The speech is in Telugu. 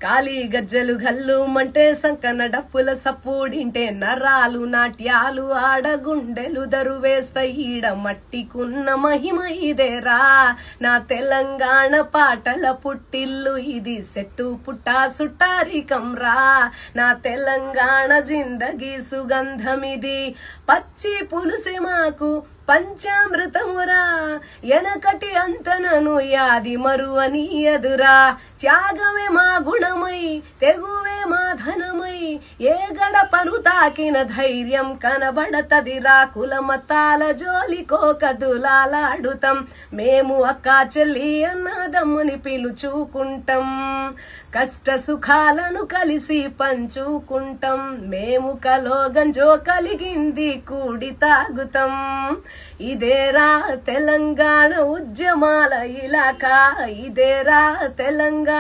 కాలి గజ్జలు గల్లు మంటే సంకన డప్పుల సప్పుడింటే నరాలు నాట్యాలు ఆడగుండెలు దరువేస్తాయి ఈడ మట్టికున్న మహిమ ఇదేరా నా తెలంగాణ పాటల పుట్టిల్లు ఇది సెట్టు పుట్టా సుట్టారికం రా నా తెలంగాణ జిందగీ సుగంధమిది పచ్చి పులుసే మాకు పంచామృతమురా ఎనకటి అంతనను యాది మరువని ఎదురా త్యాగమే మా గుణమై తెగువే మా ధనమై ఏ గడపను తాకిన ధైర్యం కనబడతదిరా కులమతాల జోలికోకదులాలాడుతాం మేము అక్కా చెల్లి అన్నదమ్ముని పిలుచుకుంటాం కష్ట సుఖాలను కలిసి పంచుకుంటాం మేము కలో గంజో కలిగింది కూడి తాగుతాం ఇదేరా తెలంగాణ ఉద్యమాల ఇలాకా ఇదేరా తెలంగాణ